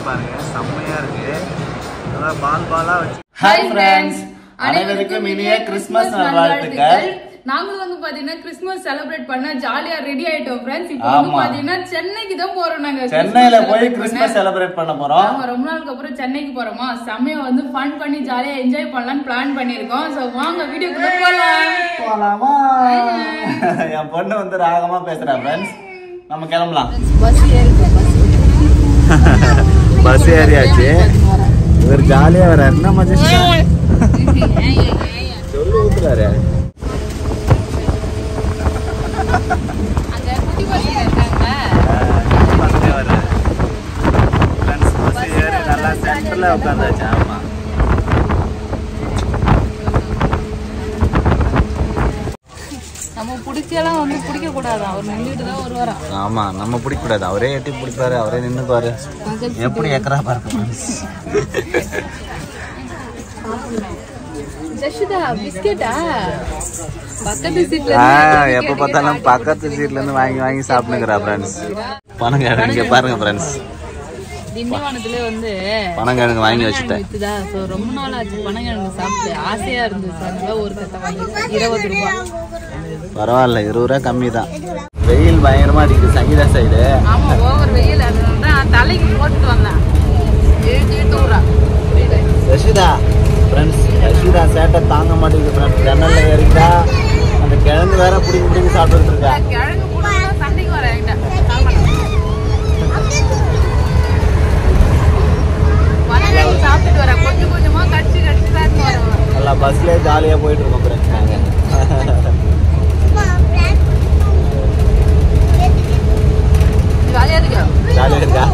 பாருங்க, செம்மையா இருக்கு. நல்லா பாலா வச்சு. ஹாய் ஃப்ரெண்ட்ஸ், அனைவருக்கும் இனிய கிறிஸ்மஸ் நல்வாழ்த்துக்கள். நாங்களும் வந்து பாத்தீங்கன்னா கிறிஸ்மஸ் செலிப்ரேட் பண்ண ஜாலியா ரெடி ஆயிட்டோம் ஃப்ரெண்ட்ஸ். இப்போ வந்து பாத்தீங்கன்னா சென்னைக்கு தான் போறோம். நாங்க சென்னையில போய் கிறிஸ்மஸ் செலிப்ரேட் பண்ண போறோம். ரொம்ப நாளுக்கு அப்புறம் சென்னைக்கு போறோமா, செம்மையா வந்து ஃபன் பண்ணி ஜாலியா என்ஜாய் பண்ணலாம்னு பிளான் பண்ணிருக்கோம். சோ வாங்க வீடியோக்குள்ள போலாமா. என் பொண்ணு வந்து ராகமா பேசுறா ஃப்ரெண்ட்ஸ். நம்ம கிளம்பலாம். பஸ் ஏறியாச்சு. இவர் ஜாலியா வராரு. என்ன மஜஸ்டா சொல்லு ஊத்துறாரு. நல்லா சென்டர்ல உட்காந்தாச்சு. ஆமா, நம்ம பிடிச்செல்லாம் வந்து பிடிக்க கூடாது. அவர் நின்றுட்டு தான் வருவாரா. ஆமா, நம்ம பிடிக்க கூடாது. அவரே எட்டி பிடிப்பாரு, அவரே நின்னுக்குவாரு. எப்படி ஏக்கரா பாருங்க. எப்ப பார்த்தாலும் பக்கத்து சீட்ல இருந்து வாங்கி சாப்பிடுங்கிறா ஃப்ரெண்ட்ஸ். பனங்கிழங்கு பாருங்க ஃப்ரெண்ட்ஸ். திண்டிவனத்துல வந்து பனங்கிழங்கு வாங்கி வச்சுட்டேன். ரொம்ப நாள் ஆச்சு பனங்கிழங்கு சாப்பிட்டு, ஆசையா இருந்துச்சு. ஒரு கத்தை வாங்கி 20 ரூபாய். பரவாயில்ல, 20 ரூபாய் கம்மி தான். வெயில் பயங்கரமா அடிக்குது சங்கீதா சைடு. ஆமா, ஓவர் வெயில். அதுதான் தலைக்கு போட்டுட்டு வந்தேன். ரஷிதா ஃப்ரெண்ட்ஸ், ரஷிதா சேட்டை தாங்க மாட்டேங்குது ஃப்ரெண்ட்ஸ். ஜன்னல்ல ஏறிட்டா அந்த கிழங்கு வேற பிடிங்கி சாப்பிட்டு இருக்கா. கிழங்கு சண்டைக்கு வர சாப்பிட்டு வர கொஞ்சம் கொஞ்சமா கடிச்சு சாப்பிட்டு வருவோம். நல்லா பஸ்ல ஜாலியா போயிட்டு இருக்கோம் ஃப்ரெண்ட்ஸ். நாங்க ஜாலியா இருக்கா.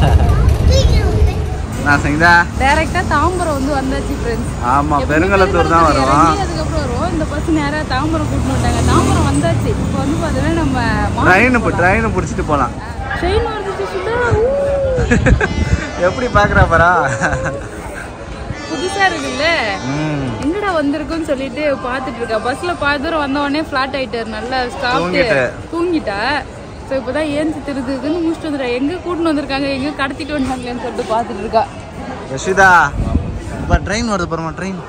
நான் சங்கீதா டைரக்டா தாம்பரம் வந்து வந்தாச்சு ஃப்ரெண்ட்ஸ். ஆமா, பெருங்கலத்தூர் தான் வருவோம். அதுக்கப்புறம் வருவோம். இந்த பஸ் நேரா தாம்பரம் கூட்டிட்டு வந்தாங்க. தாம்பரம் வந்தாச்சு. இப்போ வந்து பாத்தீங்கன்னா நம்ம ட்ரெயின் பிடிச்சிட்டு போலாம். ட்ரெயின் வந்துச்சு. எப்படி பாக்குறா பாரா, புதுசா இருக்குல்ல. எங்கடா வந்திருக்குன்னு சொல்லிட்டு பாத்துட்டு இருக்கா. பஸ்ல பாதி தூரம் வந்த உடனே பிளாட் ஆயிட்டாரு. நல்லா சாப்பிட்டு தூங்கிட்டா. ஸோ இப்போதான் ஏஞ்சி திருதுன்னு முடிச்சுட்டு வந்துடுறா. எங்க கூட்டின்னு வந்திருக்காங்க, எங்க கடத்திட்டு வந்தாங்களேன்னு சொல்லிட்டு பாத்துட்டு இருக்கா. ரஷிதா இப்போ ட்ரெயின் வருது பாருமா. ட்ரெயின்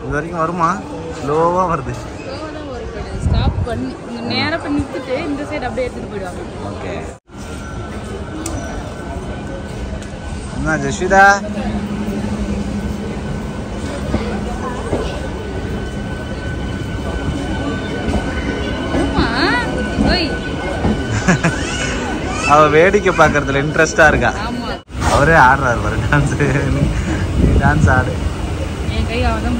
இது வரைக்கும் வருமா? ஸ்லோவா வருது. ஸ்டாப் பண்ணி நேரம் பண்ணி நிறுத்திட்டு இந்த சைடு அப்படியே எடுத்துட்டு போயிடுவாங்க. ஓகே. என்ன ஜஸ்விதா, அவ வேடிக்கை பாக்குறதுல இன்ட்ரெஸ்டா இருக்கா. அவரே ஆடுறாரு பாரு டான்ஸ். நீ டான்ஸ் ஆடு. என் கை அவதான்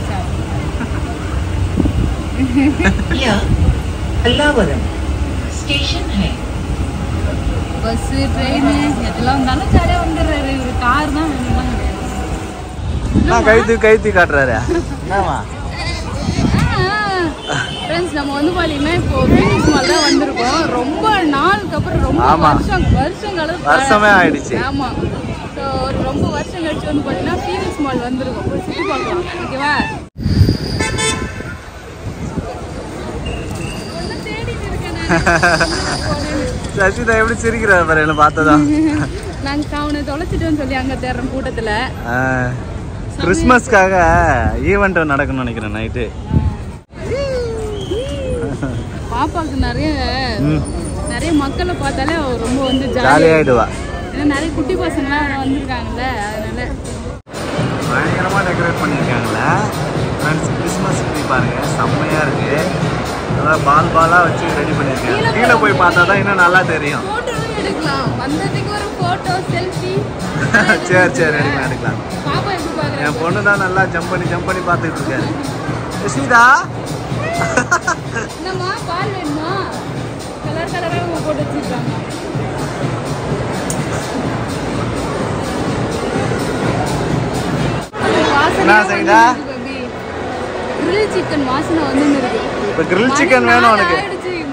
ஸ்டேஷன் है. பஸ் ட்ரெயின் எல்லாம் வந்தாலும் சரியா வந்துடுறாரு. ஒரு கார் தான் வேணும். கைத்து காட்டுறாரு. என்னமா ஃப்ரெண்ட்ஸ், நம்ம வந்து பாத்தீங்கன்னா இப்போ ஃபீனிக்ஸ் மால் தான் வந்திருக்கோம். ரொம்ப நாளுக்கு அப்புறம், ரொம்ப வருஷமே ஆயிடுச்சு. ஆமா, ஸோ ஒரு ரொம்ப வருஷம் கழிச்சு வந்து பாத்தீங்கன்னா ஃபீனிக்ஸ் மால் வந்திருக்கோம். போய் சுற்றி பார்க்கலாம். ஓகேவா? சசிதா எப்படி சிரிக்கிறாரு பாரு என்ன பார்த்ததான். நாங்க அவனை தொலைச்சிட்டோன்னு சொல்லி அங்க தேடுறோம் கூட்டத்துல. கிறிஸ்மஸ்க்காக ஈவெண்ட் நடக்கணும்னு நினைக்கிறேன் நைட்டு. பாப்பாக்கு நிறைய மக்களை பார்த்தாலே ரொம்ப வந்து ஜாலி ஆயிடுவா. ஏன்னா நிறைய குட்டி பசங்களாம் வந்திருக்காங்கல்ல, அதனால பயங்கரமா டெக்கரேட் பண்ணியிருக்காங்கல்ல ஃப்ரெண்ட்ஸ். கிறிஸ்மஸ் ட்ரீ பாருங்க, செம்மையா இருக்கு. நல்லா பாலா வச்சு ரெடி பண்ணியிருக்காங்க. கீழே போய் பார்த்தா தான் இன்னும் நல்லா தெரியும். போட்டோவும் எடுக்கலாம். வந்ததுக்கு ஒரு போட்டோ செல்ஃபி. சரி எடுக்கலாம். பாப்பா எப்படி பாக்குறா? என் பொண்ணு தான் நல்லா ஜம்ப் பண்ணி பார்த்துட்டு இருக்காரு. சீதா என்னம்மா பால் வேணுமா? கலரா போட்டு வச்சிருக்காங்க. கிரில் சிக்கன் வாசனை வந்து இருக்கு. இப்போ கிரில் சிக்கன் வேணும் உனக்கு.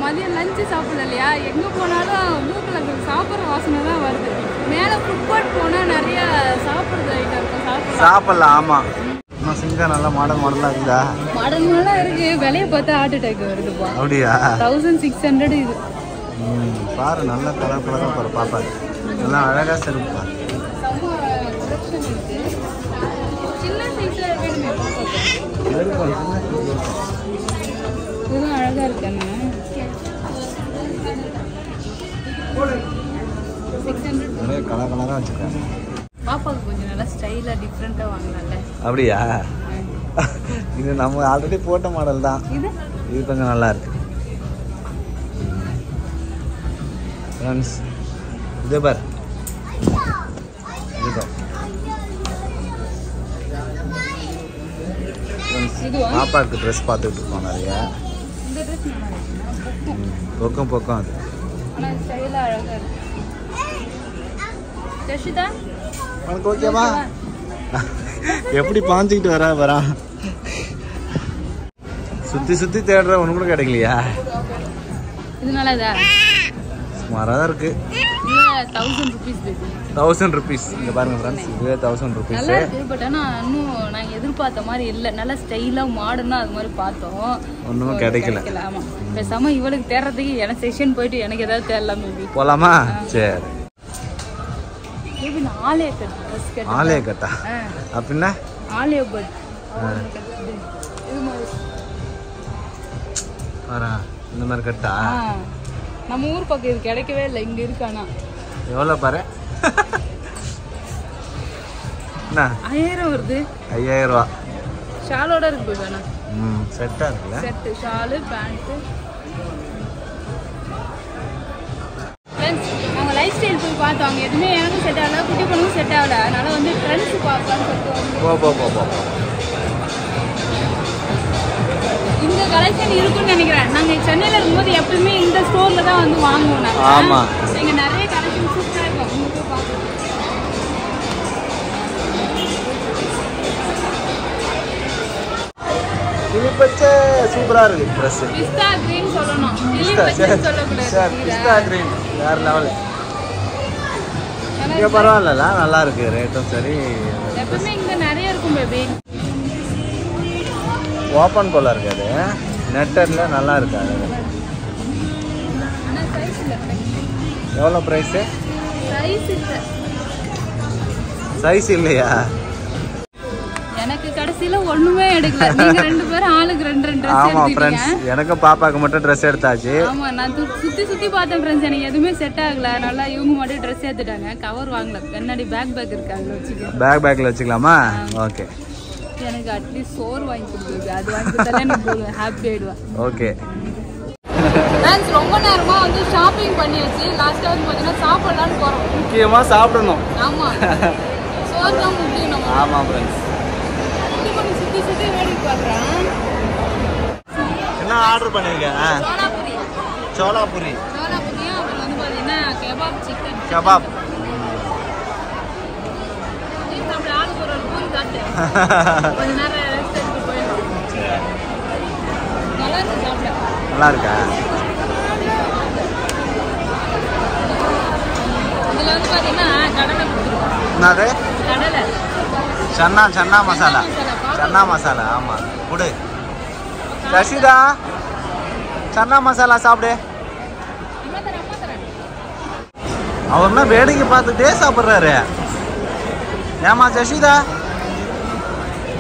மதியம் லஞ்ச் சாப்பிடல இல்லையா? எங்க போனாலும் மூக்குல சாப்பிட்ற வாசனை தான் வருது. மேல ஃபுட் கோர்ட் போனா நிறைய சாப்பிடுறது ஐட்டம் இருக்கும். சாப்பிடலாம். ஆமா, சிங்கா நல்லா மாடலா இருக்குதா? மாடலா இருக்கு. விலைய பார்த்தா ஹார்ட் அட்டாக் வருதுப்பா. அப்படியா? 1600 இது. பாரு, நல்ல கலரா பாரு. பாப்பா நல்லா அழகா செருப்பா. கலெக்ஷன் இருக்கு. சின்ன சைஸ்ல வேணுமே பாப்பாக்கு. இதுவும் அழகா இருக்கு அண்ணா. 600 கலர் கலராக வச்சுருக்காங்க. பாப்பாக்கு கொஞ்சம் நல்லா ஸ்டைலாக டிஃப்ரெண்ட்டாக வாங்கலாம்ல. அப்படியா? இது நம்ம ஆல்ரெடி போட்ட மாடல் தான். இது கொஞ்சம் நல்லா இருக்கு ஃப்ரெண்ட்ஸ். இது பார், இது பார் பாப்பாவுக்கு ட்ரெஸ் பார்த்துக்கிட்டு இருக்கோம் நிறைய. இந்த ட்ரெஸ் நல்லா இருக்கு. பொக்கம் பொக்கம் அது. ஆனால் ஸ்டைலாக அழகாக இருக்கு. ஜஷிதா உனக்கு ஓகேவா? எப்படி பாஞ்சிக்கிட்டு வரா சுத்தி சுத்தி தேடுற ஒண்ணு கூட கிடைக்கலையா? இது நல்லதா? சுமாராக தான் இருக்கு. 1000 rupees பேபி. 1000 rupees. இங்க பாருங்க ஃப்ரெண்ட்ஸ், இதுவே 1000 rupees. நல்லா இருக்கு. பட் ஆனா இன்னும் நாங்க எதிர்பார்த்த மாதிரி இல்ல. நல்லா ஸ்டைலா மாடர்னா அது மாதிரி பார்த்தோம். ஒண்ணுமே கிடைக்கல. ஆமா. பேசாம இவளுக்கு தேடுறதுக்கு எனக்கு செக்ஷன் போயிட்டு எனக்கு ஏதாவது தேடலாம் மேபி. போலாமா? சரி. மேபி ஆலே கட் ட்ரெஸ் கட். ஆலே கட்டா? அப்படின்னா ஆலே பட். இது மாதிரி வரா இந்த மாதிரி கட்டா? நம்ம ஊர் பக்கம் இது கிடைக்கவே இல்லை. இங்க இருக்கானா எவ்வளோ பாரு. என்ன 5000 வருது? 5000 ரூபா. ஷாலோட இருக்கு வேணா. செட்டா இருக்குல்ல? Set shawl pant. ஃப்ரெண்ட்ஸ் நாங்க லைஃப் ஸ்டைல் போய் பார்த்தோம். அங்கே எதுவுமே எனக்கும் செட் ஆகல, குட்டி பொண்ணுக்கும் செட் ஆகல. அதனால வந்து ட்ரெண்ட்ஸ் பார்க்கலாம்னு சொல்லிட்டு போ. இந்த கலெக்ஷன் இருக்குன்னு நினைக்கிறேன். நாங்க சென்னையில இருக்கும்போது எப்பவுமே இந்த ஸ்டோர்ல தான் வந்து வாங்குவோம். நாங்க ஆமா, இங்க நிறைய கலெக்ஷன் சூப்பரா இருக்கும். இங்க போய் பார்க்கலாம். கிளி பச்சை சூப்பரா இருக்கு ட்ரெஸ். பிஸ்தா கிரீன் சொல்லணும், கிளி பச்சை சொல்லக்கூடாது. பிஸ்தா கிரீன் வேற லெவல். இங்க பரவாயில்ல, நல்லா இருக்கு. ரேட்டும் சரி. எப்பவுமே இங்க நிறைய இருக்கும் பேபி. ஓப்பன் போல இருக்கு அது. நெட்டர்ல நல்லா இருக்கு அது. ஆனா சைஸ் இல்ல. எவ்வளோ ப்ரைஸு? சைஸ் இல்ல. சைஸ் இல்லையா? எனக்கு கடைசியில ஒண்ணுமே எடுக்கல. நீங்க ரெண்டு பேரும் ஆளுக்கு 2 ட்ரெஸ் ஆமா எடுத்தீங்க. ஃப்ரெண்ட்ஸ், எனக்கு பாப்பாக்கு மட்டும் ட்ரெஸ் எடுத்தாச்சு. ஆமா, நான் சுத்தி பார்த்தேன் ஃப்ரெண்ட்ஸ். எனக்கு எதுவுமே செட் ஆகல. அதனால இவங்க மட்டும் ட்ரெஸ் எடுத்துட்டாங்க. கவர் வாங்கல. கண்ணாடி பேக் இருக்கு, அதுல வச்சுக்கலாம். பேக்ல வச்சுக்கலாமா? ஓகே. எனக்கு அட்லீஸ்ட் சோறு வாங்கி கொடுக்குது. அது வாங்கி கொடுத்தாலே எனக்கு ஹாப்பி ஆயிடுவேன். ஓகே ஃப்ரெண்ட்ஸ் ரொம்ப நேரமா வந்து ஷாப்பிங் பண்ணியாச்சு. லாஸ்டா வந்து பாத்தீங்கன்னா சாப்பிடலாம்னு போறோம். முக்கியமா சாப்பிடணும். ஆமா, சோறு தான் முக்கியம் நம்ம. ஆமா ஃப்ரெண்ட்ஸ். சுத்தி சுத்தி வேடிக்கை பார்க்குறேன். என்ன ஆர்டர் பண்ணிருக்கேன்? சோலாபுரி. சோலாபுரியும் அப்புறம் வந்து பாத்தீங்கன்னா கெபாப் சிக்கன் கபாப். ஆளுக்கு ஒரு பூரி காட்டு. கொஞ்ச நேரம் ரெஸ்ட் எடுத்து போயிடலாம். நல்லா இருக்கு சாப்பிட. நல்லா இருக்கா? இதுல வந்து பாத்தீங்கன்னா கடலை கொடுத்துருக்கோம். என்னது? கடலை சன்னா மசாலா. சன்னா மசாலா. ஆமா குடு. ரஷிதா சன்னா மசாலா சாப்பிடு. அவர்னா வேடிக்கை பார்த்துட்டே சாப்பிட்றாரு. ஏமா சஷிதா?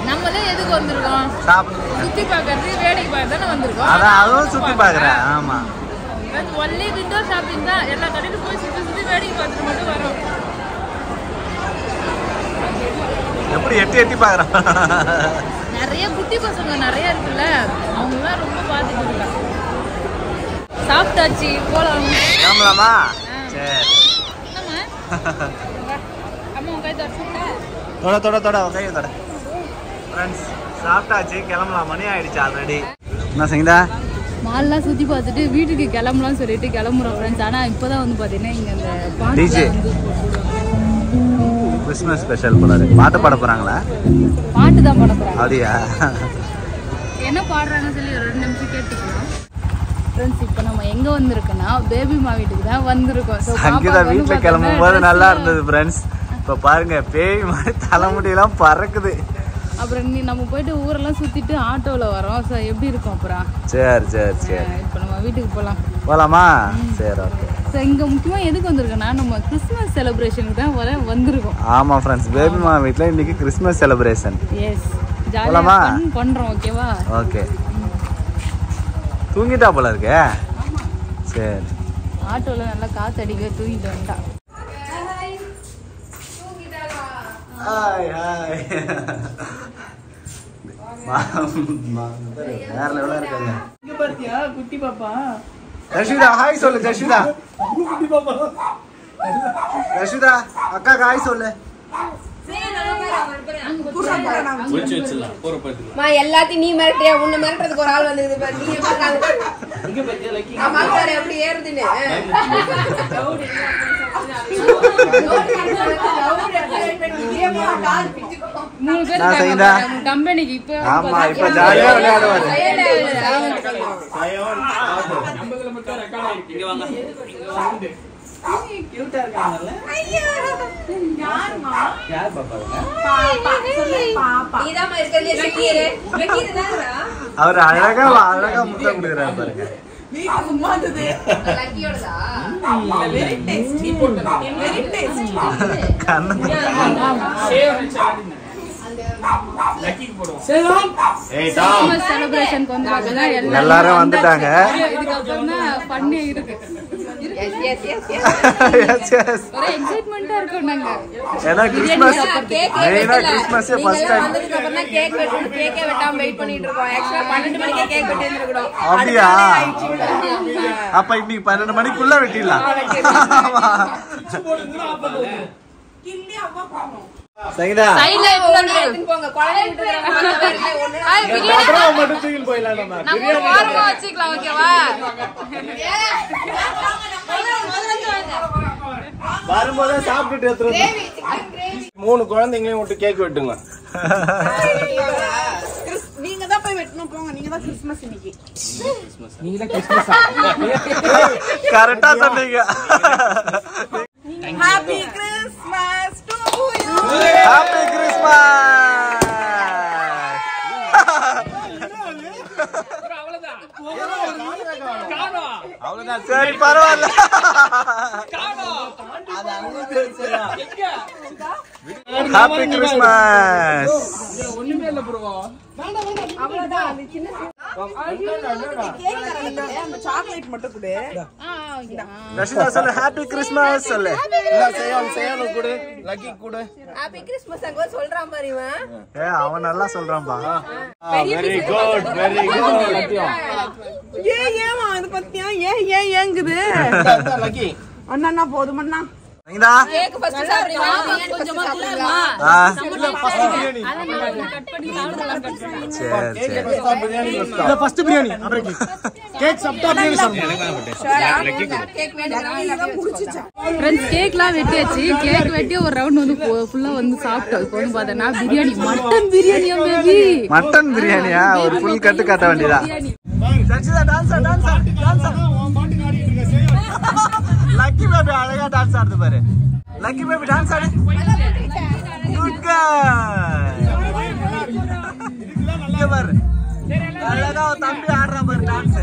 நம்மளே எதுக்கு வந்திருக்கோம்? சுத்தி பார்க்கறது, வேடிக்கை பார்க்கறது வந்திருக்கோம். அதான் அதுவும் சுத்தி பார்க்குறேன். ஆமா, ஒன்லி விண்டோ ஷாப்பிங் தான். எல்லா கடையிலும் போய் சுத்தி சுத்தி வேடிக்கை பார்த்துட்டு மட்டும் வரோம். எப்படி எட்டி பார்க்குறான். நிறைய குட்டி பசங்க நிறைய இருக்குல்ல, அவங்களாம் ரொம்ப பார்த்துட்டு இருக்காங்க. சாப்பிட்டாச்சு, போலாம். கிளம்பலாமா? சரி. அம்மா கை தொட கையை தொட. ஃப்ரெண்ட்ஸ் சாப்பிட்டாச்சு, கிளம்பலாம். மணி ஆயிடுச்சு ஆல்ரெடி. என்ன செய்யுதா? மால்லாம் சுற்றி பார்த்துட்டு வீட்டுக்கு கிளம்பலாம்னு சொல்லிட்டு கிளம்புறோம் ஃப்ரெண்ட்ஸ். ஆனால் இப்போ தான் வந்து பார்த்தீங்கன்னா இங்கே அந்த டிஜே கிறிஸ்மஸ் ஸ்பெஷல் போடாது. பாட்டு பாட போகிறாங்களா? பாட்டு தான் பாட போகிறாங்க. அப்படியா? என்ன பாடுறாங்கன்னு சொல்லி ஒரு 2 நிமிஷம் கேட்டுக்கலாம் ஃப்ரெண்ட்ஸ். இப்போ நம்ம எங்கே வந்திருக்கோன்னா பேபிமா வீட்டுக்கு தான் வந்திருக்கோம். சங்கீதா வீட்டில் கிளம்பும் போது நல்லா இருந்தது ஃப்ரெண்ட்ஸ். இப்போ பாருங்க பேய் மாதிரி தலைமுடியெல்லாம் பறக்குது. அப்புறம் நம்ம போயிட்டு ஊரெல்லாம் சுற்றிட்டு ஆட்டோவில் வரோம். ஸோ எப்படி இருக்கும் அப்புறம்? சரி சரி சரி. இப்போ நம்ம வீட்டுக்கு போகலாமா? சரி ஓகே. ஸோ இங்கே முக்கியமாக எதுக்கு வந்திருக்கோன்னா நம்ம கிறிஸ்மஸ் செலிப்ரேஷனுக்கு தான் வந்திருக்கோம். ஆமாம் ஃப்ரெண்ட்ஸ், பேபிமா வீட்டில் இன்னைக்கு கிறிஸ்மஸ் செலிப்ரேஷன். எஸ், ஜாலியாக பண்ணுறோம். ஓகேவா? ஓகே. தூங்கிட்டா போல இருக்கே. சரி, ஆட்டோவில் நல்லா காற்று அடிக்க தூங்கிட்டு வந்துட்டா. Hi hi. வேற லெவலா இருக்காங்க. இங்க பாத்தியா குட்டி பாப்பா? ரஷிதா ஹாய் சொல்லு. ரஷிதா குட்டி பாப்பா. ரஷிதா அக்கா ஹாய் சொல்லு. எல்லாத்தையும் நீ மிரட்டியா? உன்னை மிரட்டுறதுக்கு ஒரு ஆள் வந்துருது பாரு. நீ எப்படி ஏறுதுன்னு கம்பெனிக்கு இப்ப ஜாலியா விளையாடுவாரு. அவர் அழகா அழகா முட்டை கொடுக்குறாரு பாருங்க. எல்லாரும் வந்துட்டாங்க. அப்படியா? அப்ப இன்னைக்கு 12 மணிக்குள்ள வெட்டிடலாம். சைதா மட்டும் தூக்கிட்டு போயிடலாம். நம்ம வச்சுக்கலாம். ஓகேவா? வரும்போதே சாப்பிட்டுட்டு எடுத்துட்டு 3 குழந்தைங்களையும் விட்டு கேக் வெட்டுங்க. நீங்க தான் போய் வெட்டணும். போங்க, நீங்க தான் கிறிஸ்மஸ் இன்னைக்கு. நீங்க தான் கிறிஸ்மஸ் கரெக்டா சொன்னீங்க. Happy Christmas to you. Happy Christmas. அவ்வளவுதான். சரி பரவாயில்ல. Happy Christmas. ஒண்ணுமே இல்ல ப்ரோ. அவ்வளவுதான். அந்த சின்ன அந்த சாக்லேட் மட்டும் கொடு. ரஷிதா சொல்லு ஹாப்பி கிறிஸ்மஸ் சொல்லு. சேயன் கொடு. லக்கி கொடு. ஹாப்பி கிறிஸ்மஸ் அங்க சொல்றான் பாரு இவன். அவன் நல்லா சொல்றான்பா. Very good very good. ஏமா அது பத்தியா? ஏங்குது லக்கி. அண்ணா போதுமண்ணா. சைதா கேக் ஃபர்ஸ்ட் சாப்பிடுவா. கொஞ்சமா குடுமா. இல்ல ஃபர்ஸ்ட் பிரியாணி. கட் பண்ணி சாப்பிடலாம். சரி சரி. இல்ல ஃபர்ஸ்ட் பிரியாணி. அப்புறம் கேக் சாப்பிட்டா பிரியாணி சாப்பிடுங்க. கேக் வேண்டாம் குடிச்சிச்சா. ஃப்ரெண்ட்ஸ் கேக்லாம் வெட்டியாச்சு. கேக் வெட்டி ஒரு ரவுண்ட் வந்து ஃபுல்லா வந்து சாப்பிட்டோம். இப்போ வந்து பார்த்தா பிரியாணி, மட்டன் பிரியாணியா பேபி? மட்டன் பிரியாணியா? ஒரு ஃபுல் கட்டு கட்ட வேண்டியதா. சச்சிதா dance dance dance. Lucky baby அழகா டான்ஸ் ஆடுது பாரு. லக்கி பேபி டான்ஸ் ஆடு. Good girl. இங்க பாரு அழகா தம்பி ஆடுற பாரு டான்ஸ்.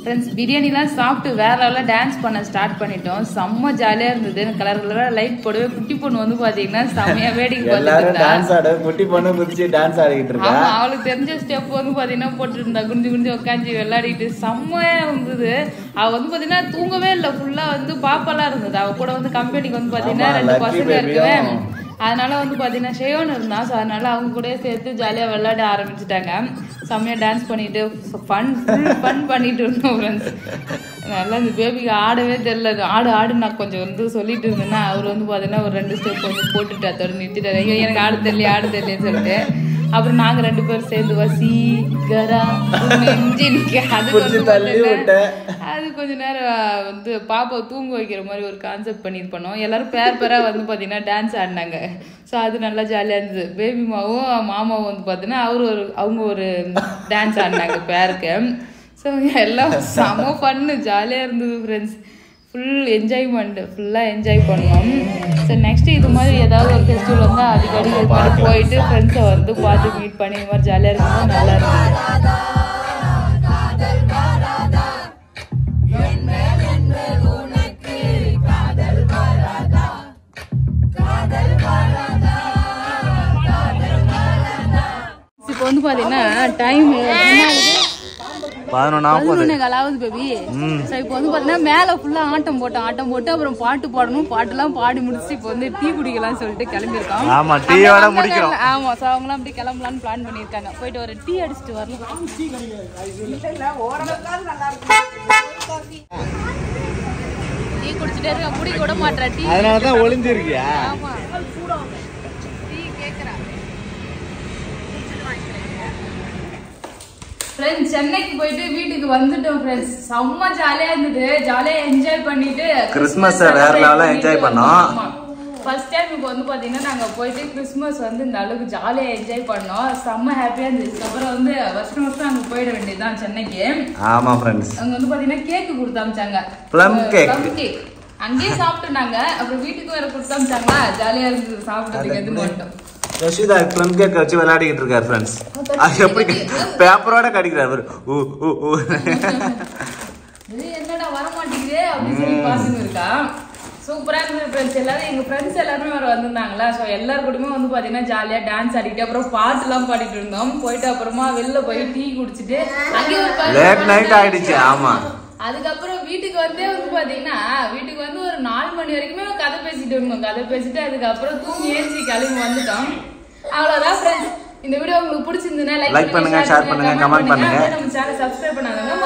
ஃப்ரெண்ட்ஸ் பிரியாணிலாம் சாப்பிட்டு வேற லெவலில் டான்ஸ் பண்ண ஸ்டார்ட் பண்ணிட்டோம். செம்ம ஜாலியாக இருந்தது. கலர் கலராக லைட் போடவே குட்டி பொண்ணு வந்து பார்த்தீங்கன்னா செம்மையாக வேடிக்கை பார்த்துட்டு குட்டி பொண்ணு குதிச்சு டான்ஸ் ஆடிக்கிட்டு இருக்கா. ஆமாம், அவளுக்கு தெரிஞ்ச ஸ்டெப் வந்து பார்த்தீங்கன்னா போட்டுட்டு இருந்தா. குஞ்சு குஞ்சு உட்காந்து விளையாடிட்டு செம்மையாக இருந்தது. அவள் வந்து பார்த்தீங்கன்னா தூங்கவே இல்லை. ஃபுல்லாக வந்து பாப்பாலாம் இருந்தது. அவள் கூட வந்து கம்பெனிக்கு வந்து பார்த்தீங்கன்னா 2 பசங்க இருக்குவேன். அதனால வந்து பார்த்தீங்கன்னா ஷேவன் இருந்தான். ஸோ அதனால அவங்க கூட சேர்த்து ஜாலியாக விளையாட ஆரம்பிச்சுட்டாங்க. செம்மையாக டான்ஸ் பண்ணிட்டு ஃபன் பண்ணிட்டு இருந்தோம் ஃப்ரெண்ட்ஸ். நல்லா இந்த பேபிக்கு ஆடவே தெரியல. ஆடு நான் கொஞ்சம் வந்து சொல்லிட்டு இருந்தேன்னா அவர் வந்து பார்த்தீங்கன்னா ஒரு 2 ஸ்டெப் வந்து போட்டுட்டு அதோட நிறுத்திட்டாரு. எனக்கு ஆடு தெரியலையேன்னு சொல்லிட்டு அப்புறம் நாங்கள் 2 பேரும் சேர்ந்து வசி கரா அது கொஞ்ச நேரம் வந்து பாப்பா தூங்க வைக்கிற மாதிரி ஒரு கான்செப்ட் பண்ணிட்டு பண்ணோம். எல்லாரும் பேராக வந்து பார்த்தீங்கன்னா டான்ஸ் ஆடினாங்க. ஸோ அது நல்லா ஜாலியாக இருந்தது. பேபிமாவும் மாமாவும் வந்து பார்த்தீங்கன்னா அவங்க ஒரு டான்ஸ் ஆடினாங்க பேருக்கு. ஸோ எல்லாம் செம பண்ணு ஜாலியாக இருந்தது ஃப்ரெண்ட்ஸ். ஃபுல் என்ஜாய்மெண்ட், ஃபுல்லாக என்ஜாய் பண்ணோம். ஸோ நெக்ஸ்ட்டு இது மாதிரி ஏதாவது ஒரு ஃபெஸ்டிவல் வந்தால் அடிக்கடி இது மாதிரி போயிட்டு ஃப்ரெண்ட்ஸை வந்து பார்த்து மீட் பண்ணி இது மாதிரி ஜாலியாக இருக்கும்போது நல்லா இருக்கும். இப்போ வந்து பார்த்தீங்கன்னா டைம் 11:15 பேபி. ஸோ இப்போ வந்து பார்த்தீங்கன்னா மேலே ஃபுல்லாக ஆட்டம் போட்டு அப்புறம் பாட்டு பாடணும், பாட்டுலாம் பாடி முடிச்சு இப்போ வந்து டீ குடிக்கலாம்னு சொல்லிட்டு கிளம்பியிருக்கோம். ஆமாம், டீயோட முடிக்கிறோம். ஆமாம், ஸோ அவங்களாம் அப்படி கிளம்பலான்னு பிளான் பண்ணியிருக்காங்க. போயிட்டு ஒரு டீ அடிச்சுட்டு வரலாம். டீ குடிச்சிட்டே இருக்க குடி கூட மாட்டா டீ, அதனால தான் ஒளிஞ்சிருக்கியா? ஆமா, டீ கேக்குறா. ஃப்ரெண்ட்ஸ் சென்னைக்கு போயிட்டு வீட்டுக்கு வந்துட்டோம் ஃப்ரெண்ட்ஸ். செம்ம ஜாலியா இருந்தது, ஜாலியா என்ஜாய் பண்ணிட்டு கிறிஸ்மஸ் வேற லெவலா என்ஜாய் பண்ணோம். ஃபர்ஸ்ட் டைம் இப்போ வந்து பாத்தீங்கன்னா நாங்க போயிட்டு கிறிஸ்மஸ் வந்து இந்த அளவுக்கு ஜாலியா என்ஜாய் பண்ணோம். செம்ம ஹாப்பியா இருந்துச்சு. அப்புறம் வந்து வருஷம் அங்க போயிட வேண்டியதுதான் சென்னைக்கு. ஆமா ஃப்ரெண்ட்ஸ், அங்க வந்து பாத்தீங்கன்னா கேக் கொடுத்தாமிச்சாங்க, ப்ளம் கேக். அங்கேயே சாப்பிட்டுனாங்க. அப்புறம் வீட்டுக்கு வேற கொடுத்தாமிச்சாங்க. ஜாலியா இருந்தது சாப்பிட்டதுக்கு. எது மட்டும் ரஷீதா ப்ளம் கேக் வச்சு விளையாடிக்கிட்டு இருக்காரு ஃப்ரெண்ட்ஸ். அது எப்படி பேப்பரோட கடிக்கிறாரு. என்னடா வர மாட்டேங்குது அப்படின்னு சொல்லி பாத்துன்னு இருக்கா. சூப்பரா இருந்தது ஃப்ரெண்ட்ஸ். எல்லாரும் எங்க ஃப்ரெண்ட்ஸ் எல்லாருமே வர வந்திருந்தாங்களா. ஸோ எல்லாரு கூடயுமே வந்து பாத்தீங்கன்னா ஜாலியா டான்ஸ் ஆடிட்டு அப்புறம் பாட்டுலாம் பாடிட்டு இருந்தோம். போயிட்டு அப்புறமா வெளில போய் டீ குடிச்சிட்டு அங்கேயே ஒரு லேட் நைட் ஆயிடுச்சு. ஆமா, அதுக்கப்புறம் வீட்டுக்கு வந்து பாத்தீங்கன்னா வீட்டுக்கு வந்து ஒரு 4 மணி வரைக்குமே கதை பேசிட்டு இருந்தோம். கதை பேசிட்டு அதுக்கப்புறம் தூங்கி ஏஞ்சி கிளம்பி வந்துட்டோம். அவ்வளவுதான் ஃப்ரெண்ட்ஸ். இந்த வீடியோ உங்களுக்கு பிடிச்சிருந்ததுன்னா லைக் பண்ணுங்க, ஷேர் பண்ணுங்க, கமெண்ட் பண்ணுங்க. நம்ம சேனல் சப்ஸ்கிரைப் பண்ணாதவங்க